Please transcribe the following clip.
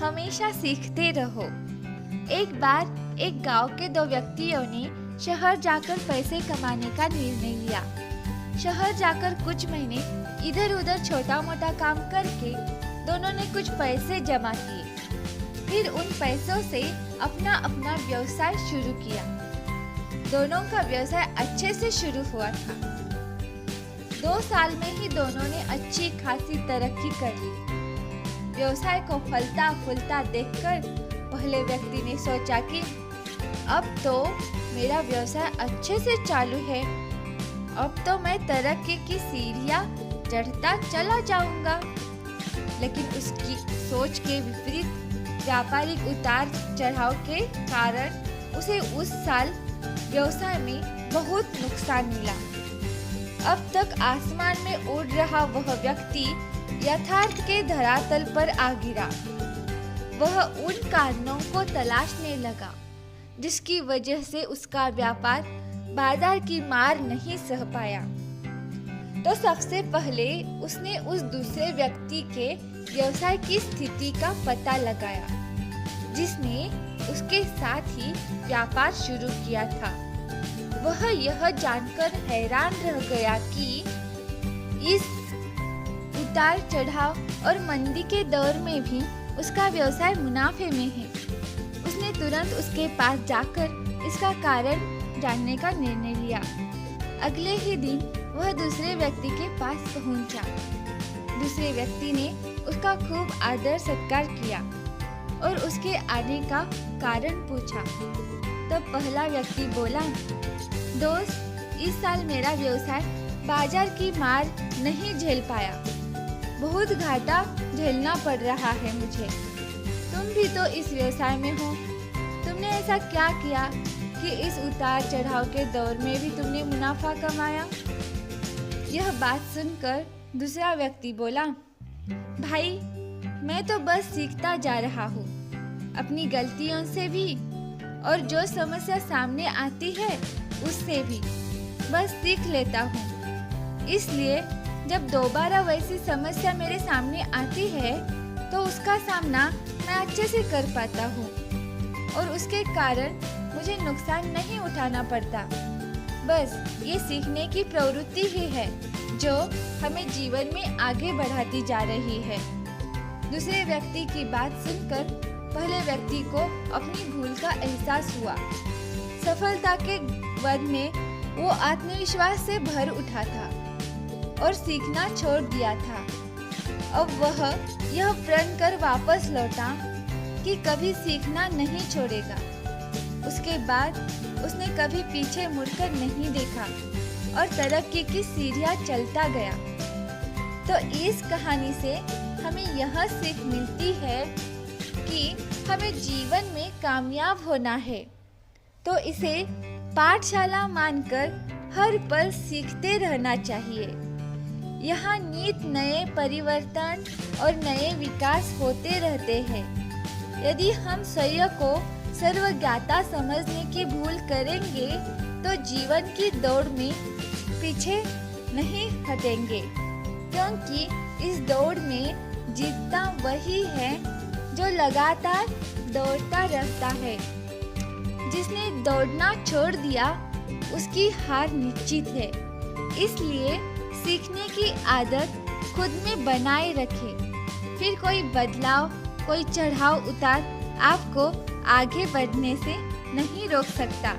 हमेशा सीखते रहो। एक बार एक गांव के दो व्यक्तियों ने शहर जाकर पैसे कमाने का निर्णय लिया। शहर जाकर कुछ महीने इधर उधर छोटा मोटा काम करके दोनों ने कुछ पैसे जमा किए। फिर उन पैसों से अपना अपना व्यवसाय शुरू किया। दोनों का व्यवसाय अच्छे से शुरू हुआ था। 2 साल में ही दोनों ने अच्छी खासी तरक्की कर ली। व्यवसाय को फलता फूलता देखकर पहले व्यक्ति ने सोचा कि अब तो मेरा व्यवसाय अच्छे से चालू है, अब तो मैं तरक्की की सीढ़ियां चढ़ता चला जाऊंगा। लेकिन उसकी सोच के विपरीत व्यापारिक उतार चढ़ाव के कारण उसे उस साल व्यवसाय में बहुत नुकसान मिला। अब तक आसमान में उड़ रहा वह व्यक्ति यथार्थ के धरातल पर आ गिरा। वह उन कारणों को तलाशने लगा जिसकी वजह से उसका व्यापार बाजार की मार नहीं सह पाया। तो सबसे पहले उसने उस दूसरे व्यक्ति के व्यवसाय की स्थिति का पता लगाया जिसने उसके साथ ही व्यापार शुरू किया था। वह यह जानकर हैरान रह गया कि इस उतार चढ़ाव और मंदी के दौर में भी उसका व्यवसाय मुनाफे में है। उसने तुरंत उसके पास जाकर इसका कारण जानने का निर्णय लिया। अगले ही दिन वह दूसरे व्यक्ति के पास पहुंचा। दूसरे व्यक्ति ने उसका खूब आदर सत्कार किया और उसके आने का कारण पूछा। तब पहला व्यक्ति बोला, दोस्त, इस साल मेरा व्यवसाय बाजार की मार नहीं झेल पाया, बहुत घाटा झेलना पड़ रहा है मुझे। तुम भी तो इस व्यवसाय में हो, तुमने ऐसा क्या किया कि इस उतार चढ़ाव के दौर में भी तुमने मुनाफा कमाया? यह बात सुनकर दूसरा व्यक्ति बोला, भाई, मैं तो बस सीखता जा रहा हूँ, अपनी गलतियों से भी और जो समस्या सामने आती है उससे भी बस सीख लेता हूँ। इसलिए जब दोबारा वैसी समस्या मेरे सामने आती है तो उसका सामना मैं अच्छे से कर पाता हूँ और उसके कारण मुझे नुकसान नहीं उठाना पड़ता। बस ये सीखने की प्रवृत्ति ही है जो हमें जीवन में आगे बढ़ाती जा रही है। दूसरे व्यक्ति की बात सुनकर पहले व्यक्ति को अपनी भूल का एहसास हुआ। सफलता के बाद में वो आत्मविश्वास से भर उठा था और सीखना छोड़ दिया था। अब वह यह प्रण कर वापस लौटा कि कभी सीखना नहीं छोड़ेगा। उसके बाद उसने कभी पीछे मुड़कर नहीं देखा और तरक्की की सीढ़ियां चलता गया। तो इस कहानी से हमें यह सीख मिलती है कि हमें जीवन में कामयाब होना है तो इसे पाठशाला मानकर हर पल सीखते रहना चाहिए। यहाँ नित नए परिवर्तन और नए विकास होते रहते हैं। यदि हम स्वयं को सर्वज्ञाता समझने की भूल करेंगे तो जीवन की दौड़ में पीछे नहीं हटेंगे, क्योंकि इस दौड़ में जीतता वही है जो लगातार दौड़ता रहता है। जिसने दौड़ना छोड़ दिया उसकी हार निश्चित है। इसलिए सीखने की आदत खुद में बनाए रखें, फिर कोई बदलाव, कोई चढ़ाव उतार आपको आगे बढ़ने से नहीं रोक सकेगा।